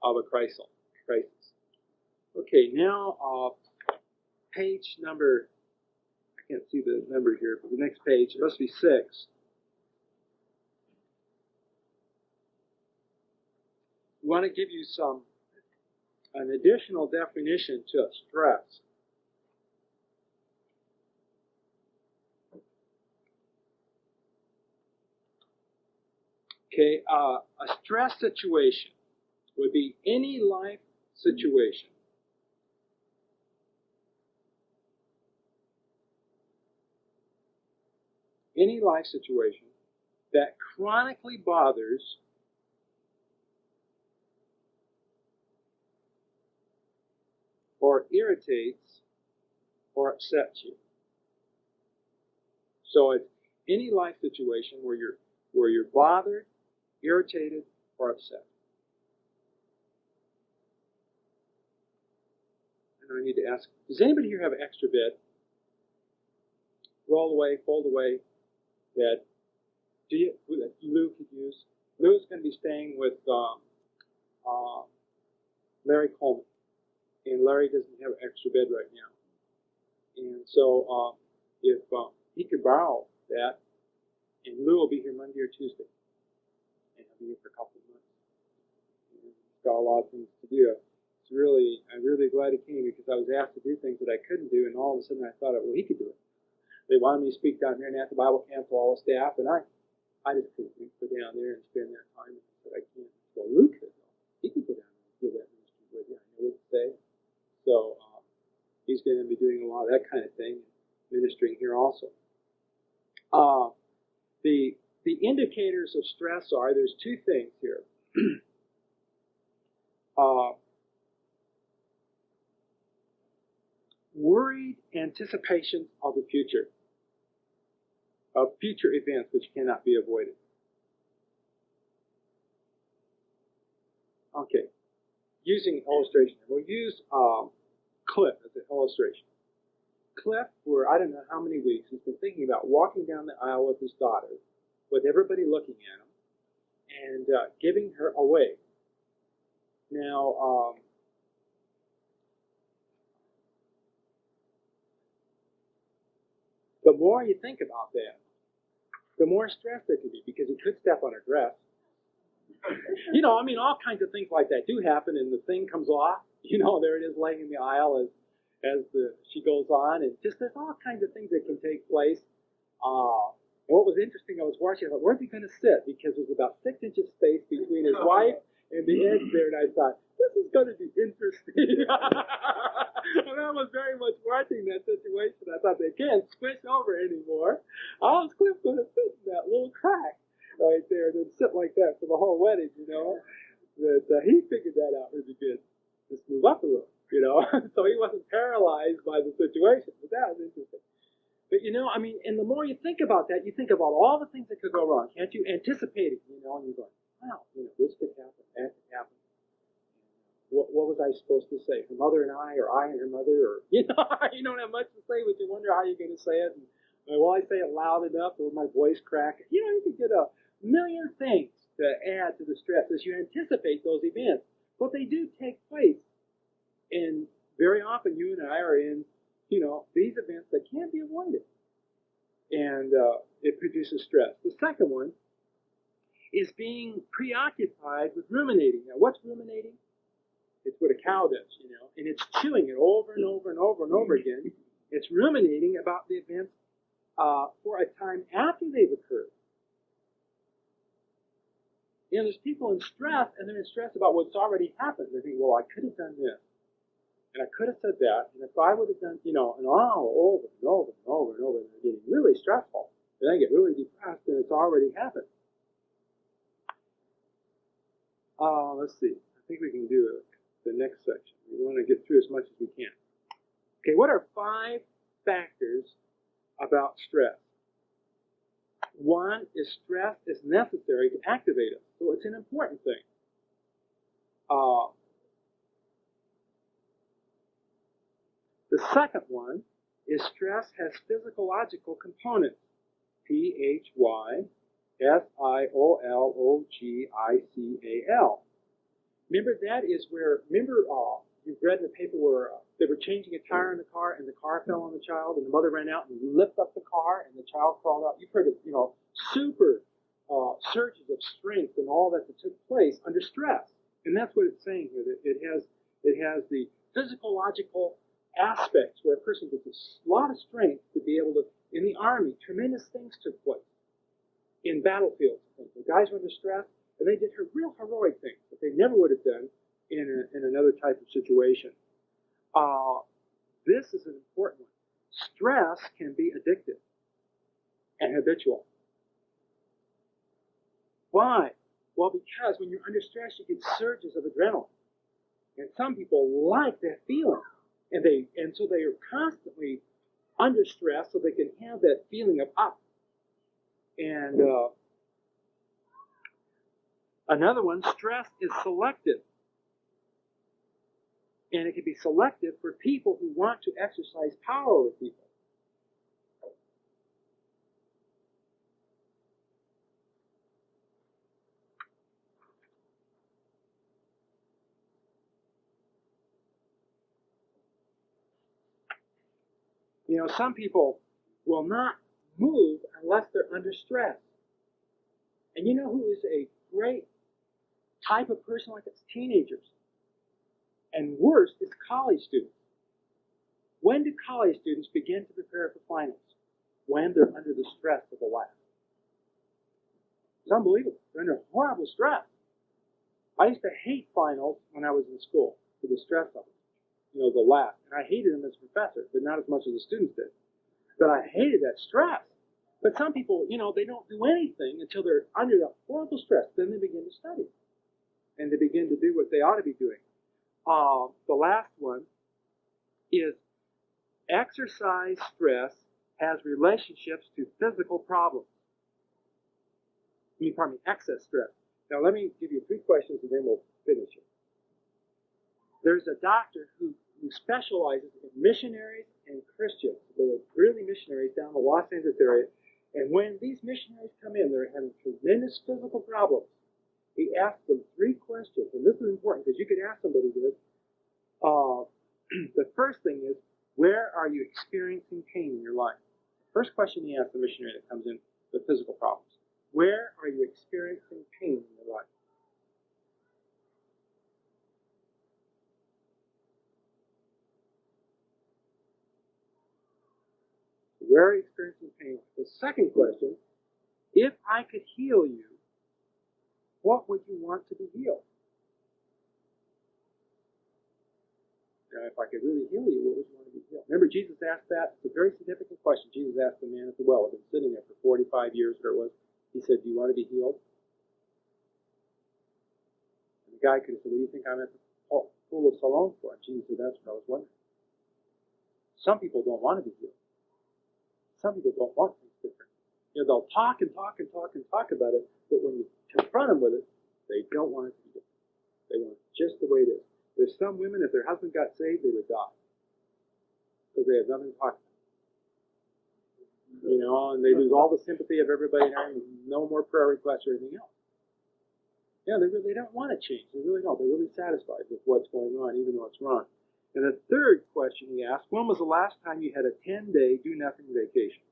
of a crisis. Okay, now page number, I can't see the number here, but the next page, it must be 6. We want to give you some an additional definition to stress. Okay, a stress situation would be any life situation that chronically bothers or irritates or upsets you. So it's any life situation where you're bothered, irritated, or upset. And I need to ask, does anybody here have an extra bed? Roll away, fold away, bed. That Lou could use? Lou's going to be staying with Larry Coleman. And Larry doesn't have an extra bed right now. And so if he could borrow that, and Lou will be here Monday or Tuesday. And I'll be here for a couple of months. And he's got a lot of things to do. I'm really glad he came because I was asked to do things that I couldn't do, and all of a sudden I thought, well, he could do it. They wanted me to speak down here at the Bible camp to all the staff, and I just couldn't go down there and spend that time. And I said, I can't. Well, Lou could. He could go down there and do that ministry with you. I know what to say. So he's going to be doing a lot of that kind of thing, ministering here also. The indicators of stress are, there's two things here. Worried anticipations of the future, of future events which cannot be avoided. Okay, using illustration. We'll use Cliff as an illustration. Cliff, for I don't know how many weeks, has been thinking about walking down the aisle with his daughter, with everybody looking at him, and giving her away. Now, the more you think about that, the more stress there could be, because he could step on her dress. All kinds of things like that do happen, and the thing comes off. There it is laying in the aisle as she goes on, and just there's all kinds of things that can take place. And what was interesting, I was watching, I thought, where's he going to sit? Because there's about 6 inches space between his wife and the edge there, and I thought, this is going to be interesting. And I was very much watching that situation. I thought, they can't squish over anymore. How's Cliff going to fit in that little crack right there and then sit like that for the whole wedding, That he figured that out really good. Just move up a little, So he wasn't paralyzed by the situation. But that was interesting. But, and the more you think about that, you think about all the things that could go wrong. Can't you anticipate it, and you're going, wow, this could happen, that could happen. What was I supposed to say? Her mother and I, or I and her mother, or, you don't have much to say, but you wonder how you're going to say it. And, will I say it loud enough, or will my voice crack? You can get a million things to add to the stress as you anticipate those events. But they do take place. And very often you and I are in, these events that can't be avoided. And it produces stress. The second one is being preoccupied with ruminating. Now, what's ruminating? It's what a cow does, and it's chewing it over and over and over and over again. It's ruminating about the events for a time after they've occurred. There's people in stress, and they're in stress about what's already happened. They think, well, I could have done this, and I could have said that, and if I would have done, and over and over and over and over and over, and they're getting really stressful. Then I get really depressed, and it's already happened. Let's see. I think we can do the next section. We want to get through as much as we can. Okay, what are 5 factors about stress? One is stress is necessary to activate us, so it's an important thing. The second one is stress has physiological components. Physiological. Remember, that is where, you've read in the paper where they were changing a tire in the car, and the car fell on the child, and the mother ran out and lifted up the car, and the child crawled out. You've heard of, super surges of strength and all that took place under stress. And that's what it's saying here, that it has It has the physiological aspects where a person gets a lot of strength to be able to, in the Army, tremendous things took place in battlefields. The guys were under stress, and they did real heroic things that they never would have done in another type of situation. This is an important one. Stress can be addictive and habitual. Why? Well, because when you're under stress, you get surges of adrenaline. And some people like that feeling. And so they are constantly under stress so they can have that feeling of up. And another one, stress is selective. And it can be selective for people who want to exercise power over people. You know, some people will not move unless they're under stress. And you know who is a great type of person like this? Teenagers. And worse is college students. When do college students begin to prepare for finals? When they're under the stress of the lab. It's unbelievable. They're under horrible stress. I used to hate finals when I was in school for the stress of it. You know, the lab. And I hated them as a professor, but not as much as the students did. But I hated that stress. But some people, you know, they don't do anything until they're under that horrible stress. Then they begin to study. And they begin to do what they ought to be doing. The last one is exercise stress has relationships to physical problems. Excess stress. Now let me give you 3 questions and then we'll finish it. There's a doctor who specializes in missionaries and Christians. They're really missionaries down in the Los Angeles area. And when these missionaries come in, they're having tremendous physical problems. He asks them 3 questions, and this is important because you could ask somebody this. The first thing is, where are you experiencing pain in your life? First question he asks the missionary that comes in with physical problems. Where are you experiencing pain in your life? Where are you experiencing pain? The second question, if I could heal you, what would you want to be healed? Now, if I could really heal you, what would you want to be healed? Remember, Jesus asked that. It's a very significant question. Jesus asked the man at the well, who had been sitting there for 45 years, whatever it was. He said, do you want to be healed? And the guy could have said, what do you think I'm at the pool of Siloam for? And Jesus said, that's what I was wondering. Some people don't want to be healed. Some people don't want things different. You know, they'll talk and talk and talk and talk about it, but when you confront them with it, they don't want it to be different. They want it just the way it is. There's some women, if their husband got saved, they would die. Because they have nothing to talk about. You know, and they lose all the sympathy of everybody and no more prayer requests or anything else. Yeah, they don't want to change. They really don't. They're really satisfied with what's going on, even though it's wrong. And the third question he asked, when was the last time you had a 10-day do-nothing vacation?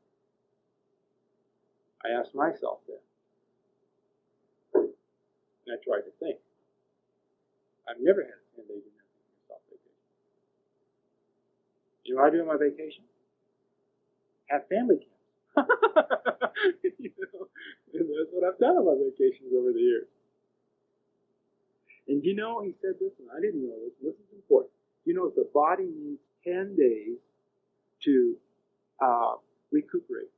I asked myself that. And I tried to think. I've never had a 10-day do-nothing myself vacation. You know what I do on my vacation? Have family camps. You know, and that's what I've done on my vacations over the years. And you know, he said this, and I didn't know this, and this is important. You know, the body needs 10 days to recuperate.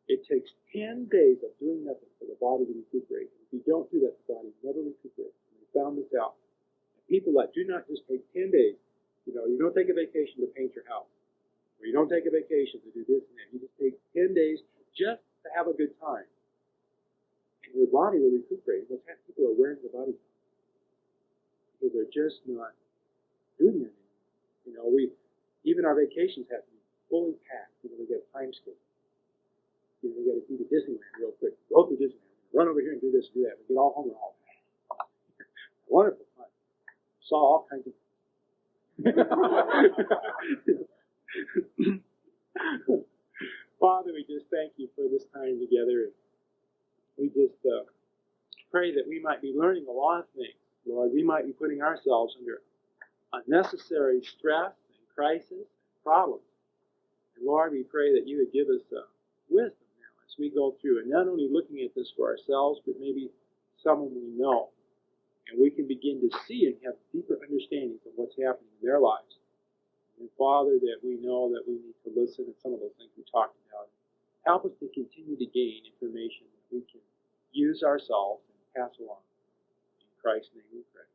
It takes 10 days of doing nothing for the body to recuperate. If you don't do that, the body never recuperates. And we found this out. People that do not just take 10 days, you know, you don't take a vacation to paint your house. Or you don't take a vacation to do this and that. You just take 10 days just to have a good time. And your body will recuperate. What's happening? People are wearing their body out. Because they're just not doing that anymore. You know, even our vacations have to be fully packed. You know, we get a time schedule. You know, we got to do the Disneyland real quick. Go to Disneyland. Run over here and do this and do that. We get all home and all wonderful fun. Saw all kinds of Father, we just thank you for this time together. And we just pray that we might be learning a lot of things. Lord, we might be putting ourselves unnecessary stress and crisis and problems. And Lord, we pray that you would give us wisdom now as we go through, and not only looking at this for ourselves, but maybe someone we know. And we can begin to see and have deeper understandings of what's happening in their lives. And Father, that we know that we need to listen to some of those things we talked about. Help us to continue to gain information that we can use ourselves and pass along. In Christ's name we pray.